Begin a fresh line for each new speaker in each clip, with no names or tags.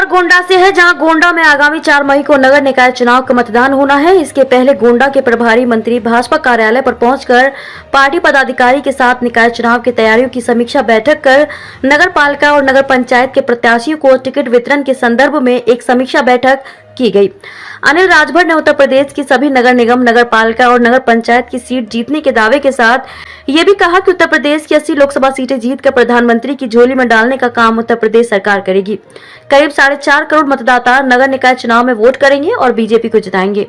खबर गोंडा से है, जहां गोंडा में आगामी 4 मई को नगर निकाय चुनाव का मतदान होना है। इसके पहले गोंडा के प्रभारी मंत्री भाजपा कार्यालय पर पहुंचकर पार्टी पदाधिकारी के साथ निकाय चुनाव की तैयारियों की समीक्षा बैठक कर नगर पालिका और नगर पंचायत के प्रत्याशियों को टिकट वितरण के संदर्भ में एक समीक्षा बैठक की गई। अनिल राजभर ने उत्तर प्रदेश की सभी नगर निगम, नगर पालिका और नगर पंचायत की सीट जीतने के दावे के साथ ये भी कहा कि उत्तर प्रदेश की 80 लोकसभा सीटें जीतकर प्रधानमंत्री की झोली में डालने का काम उत्तर प्रदेश सरकार करेगी। करीब 4.5 करोड़ मतदाता नगर निकाय चुनाव में वोट करेंगे और बीजेपी को जिताएंगे।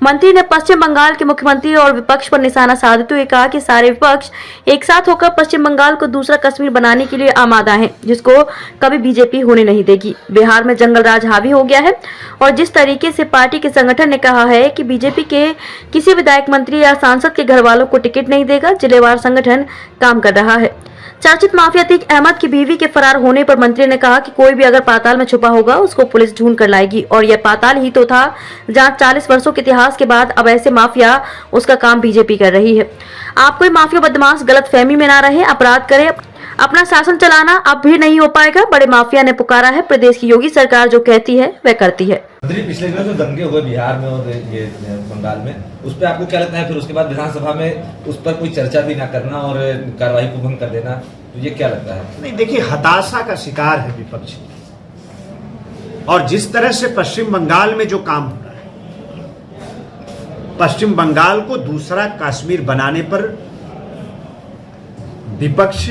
मंत्री ने पश्चिम बंगाल के मुख्यमंत्री और विपक्ष पर निशाना साधते हुए कहा कि सारे विपक्ष एक साथ होकर पश्चिम बंगाल को दूसरा कश्मीर बनाने के लिए आमादा हैं, जिसको कभी बीजेपी होने नहीं देगी। बिहार में जंगल राज हावी हो गया है और जिस तरीके से पार्टी के संगठन ने कहा है कि बीजेपी के किसी विधायक, मंत्री या सांसद के घर वालों को टिकट नहीं देगा, जिलेवार संगठन काम कर रहा है। चर्चित माफिया अतीक अहमद की बीवी के फरार होने पर मंत्री ने कहा कि कोई भी अगर पाताल में छुपा होगा उसको पुलिस ढूंढ कर लाएगी और यह पाताल ही तो था जहां 40 वर्षों के इतिहास के बाद अब ऐसे माफिया उसका काम बीजेपी कर रही है। आप कोई माफिया बदमाश गलतफहमी में ना रहे, अपराध करे, अपना शासन चलाना अब भी नहीं हो पाएगा। बड़े माफिया ने पुकारा है, प्रदेश की योगी सरकार जो कहती है वह करती है।
पिछले दिनों जो दंगे हुए बिहार में और ये बंगाल में, उस पर आपको क्या लगता है? फिर उसके बाद विधानसभा में उस पर कोई चर्चा भी ना करना और कार्रवाई को भंग कर देना, तो ये क्या लगता है?
नहीं, देखिए, हताशा का शिकार है विपक्ष और जिस तरह से पश्चिम बंगाल में जो काम हो रहा है, पश्चिम बंगाल को दूसरा कश्मीर बनाने पर विपक्ष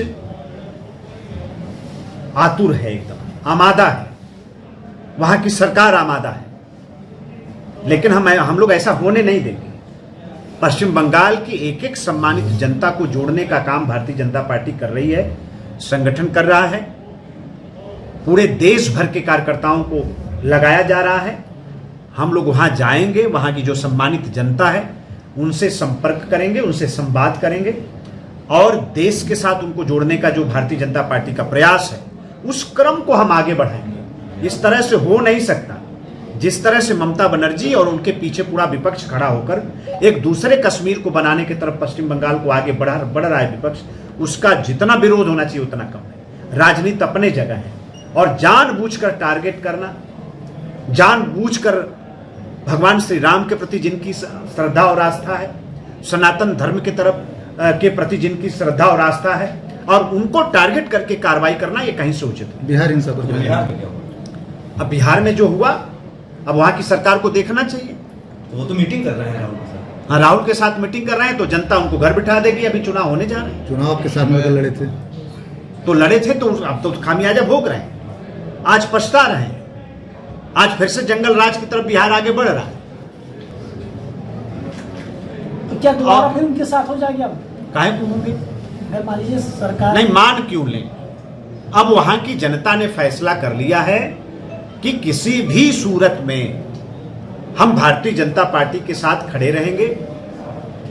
आतुर है, एकदम आमादा है, वहां की सरकार आमादा है, लेकिन हम लोग ऐसा होने नहीं देंगे। पश्चिम बंगाल की एक एक सम्मानित जनता को जोड़ने का काम भारतीय जनता पार्टी कर रही है, संगठन कर रहा है, पूरे देश भर के कार्यकर्ताओं को लगाया जा रहा है। हम लोग वहां जाएंगे, वहां की जो सम्मानित जनता है उनसे संपर्क करेंगे, उनसे संवाद करेंगे और देश के साथ उनको जोड़ने का जो भारतीय जनता पार्टी का प्रयास है उस क्रम को हम आगे बढ़ाएंगे। इस तरह से हो नहीं सकता जिस तरह से ममता बनर्जी और उनके पीछे पूरा विपक्ष खड़ा होकर एक दूसरे कश्मीर को बनाने की तरफ पश्चिम बंगाल को आगे बढ़ रहा है विपक्ष, उसका जितना विरोध होना चाहिए उतना कम है। राजनीति अपने जगह है और जानबूझकर टारगेट करना, जानबूझकर भगवान श्री राम के प्रति जिनकी श्रद्धा और आस्था है, सनातन धर्म के तरफ के प्रति जिनकी श्रद्धा और आस्था है, और उनको टारगेट करके कार्रवाई करना ये कहीं से उचित है।
बिहार हिंसा पर बिहार में क्या हुआ?
अब बिहार में जो हुआ, अब वहां की सरकार को देखना चाहिए।
तो वो तो मीटिंग कर रहे हैं राहुल के साथ।
हाँ, राहुल के साथ मीटिंग कर रहे हैं तो जनता उनको घर बिठा देगी। अभी चुनाव होने जा रहे हैं,
चुनाव के साथ में लड़े थे
तो अब तो खामियाजा भोग रहे हैं, आज पछता रहे हैं, आज फिर से जंगल राज की तरफ बिहार आगे बढ़ रहा है।
तो क्या दोबारा फिर उनके साथ हो जाएगी? अब
काहे को होंगे?
मान लीजिए सरकार
नहीं, मान क्यों लें? अब वहां की जनता ने फैसला कर लिया है कि किसी भी सूरत में हम भारतीय जनता पार्टी के साथ खड़े रहेंगे,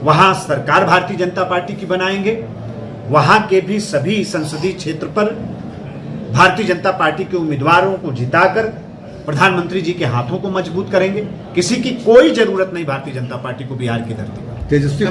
वहां सरकार भारतीय जनता पार्टी की बनाएंगे, वहां के भी सभी संसदीय क्षेत्र पर भारतीय जनता पार्टी के उम्मीदवारों को जिताकर प्रधानमंत्री जी के हाथों को मजबूत करेंगे। किसी की कोई जरूरत नहीं भारतीय जनता पार्टी को बिहार की धरती पर।
तेजस्वी